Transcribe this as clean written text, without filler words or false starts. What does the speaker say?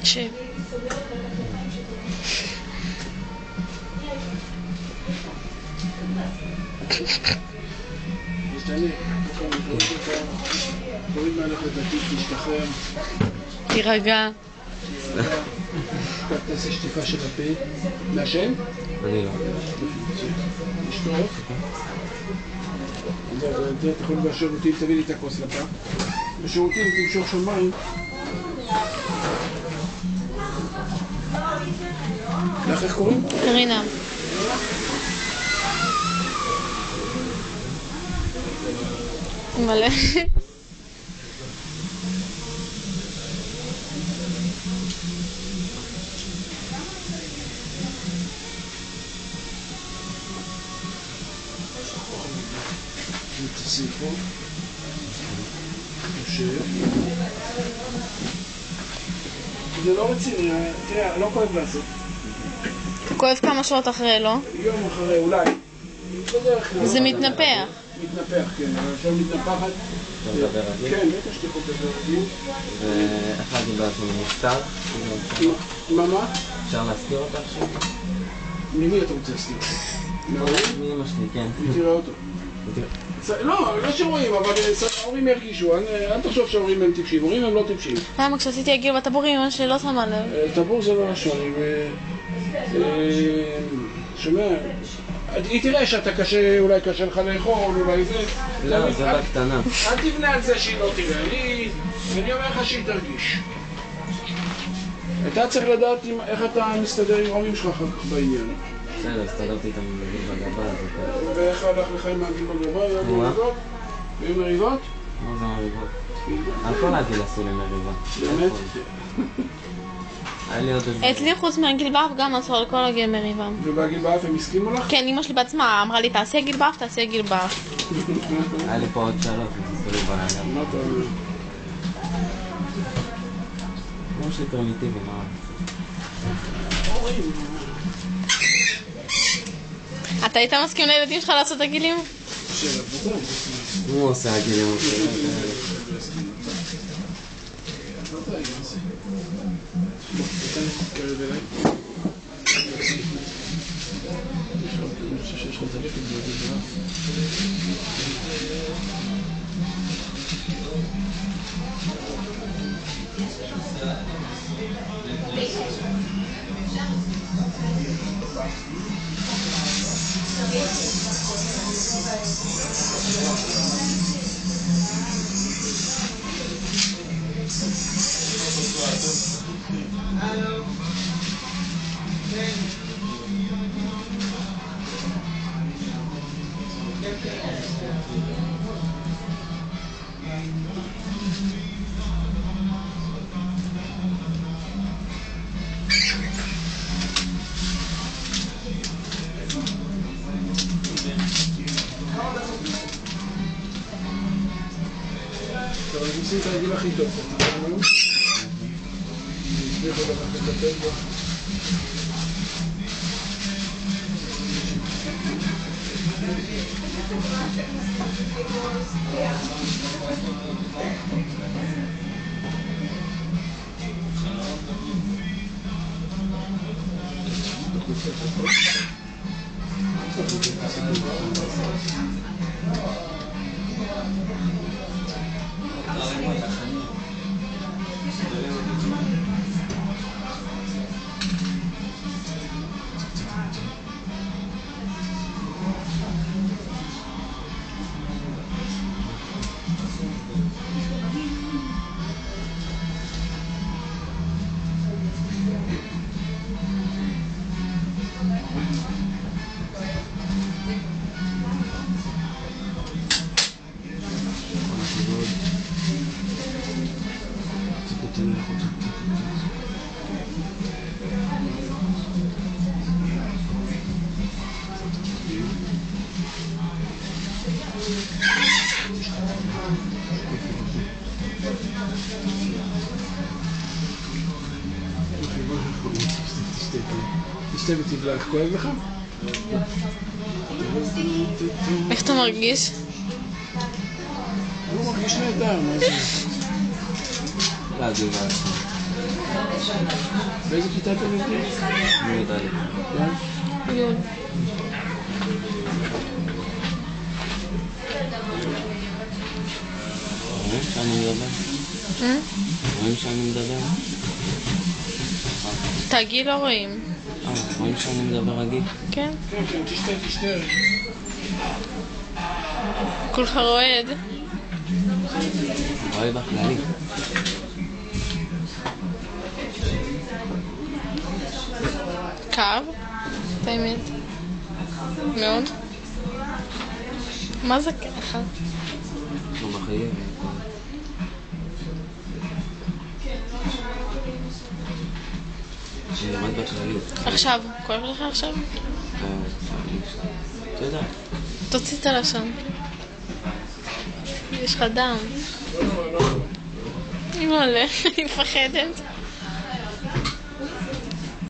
שב. קוראים מהלך לדעתי, תשתחרר. תירגע. תעשה שטיפה של הפה. מהשם? אני לא. תשטוף. אתה יכול בשירותים, תביא לי את הכוס לפה. בשירותים תמשוך שם מים. לך איך קוראים? קרינה. מלא. תוסיפו. זה לא רציני, תראה, לא כואב לעשות. כואב כמה שעות אחרי, לא? יום אחרי, אולי. זה מתנפח. מתנפח, כן, אבל עכשיו מתנפחת. אתה מדבר רגיל? כן, בטח שאתה יכול לדבר רגיל. ואחד דיברת ממוסתר? מה? אפשר להזכיר אותה עכשיו? ממי אתה רוצה להסתיר? מאמא שלי, כן. תראה אותו. לא שרואים, אבל ההורים ירגישו, אל תחשוב שההורים הם טיפשים, ההורים הם לא טיפשים. למה כשעשיתי הגיל בטבורים, אמא שלי לא שמה לב. טבור זה לא לשון, שומע, היא תראה שאתה קשה, אולי קשה לך לאכול, אולי זה. לא, זה בקטנה. אל תבנה על זה שהיא לא תראה, אני אומר לך שהיא תרגיש. אתה צריך לדעת איך אתה מסתדר עם ההורים שלך אחר כך בעניין. בסדר, הסתדרתי איתם מגיל בגבה. ואיך הלך לך עם הגיל בגבה? היו מריבות? היו מריבות? מה זה מריבות? על כל הגיל עשו לי מריבה. באמת? היה לי עוד איזה... אצלי חוץ מהגיל באף גם עשו על כל הגיל מריבה. ובגיל באף הם הסכימו לך? כן, אמא שלי בעצמה אמרה לי תעשי הגיל באף, תעשי הגיל באף. היה לי פה עוד 3, עשו לי בלגן. מה אתה אומר? כמו שלי פרימיטיבי, מה? אתה היית מסכים לילדים שלך לעשות הגילים? שאלה, בוודאי. הוא עושה הגילים. אבל אני עושה את הרגיל הכי טוב. אני אצליח לך לטפל בו. תשתה ותבלע, כואב לך? איך אתה מרגיש? מרגיש נהדר, מה זה? לא, זה בעצם. באיזה כיתה אתה לומדים? מי יודע לי? כן? יוד. רואים שאני מדבר? רואים שאני מדבר? תגיד לא רואים. רואים שאני מדבר רגיל? כן. כן, כן, תשתה. כולך רועד. רואה בכללי. כאב? את האמת. מאוד. מה זה ככה? לא בחיים. אני יורד בכללי. עכשיו. כואב לך עכשיו? אתה יודע. תוציא את הלשון. יש לך דם. אימא'לה, אני מפחדת.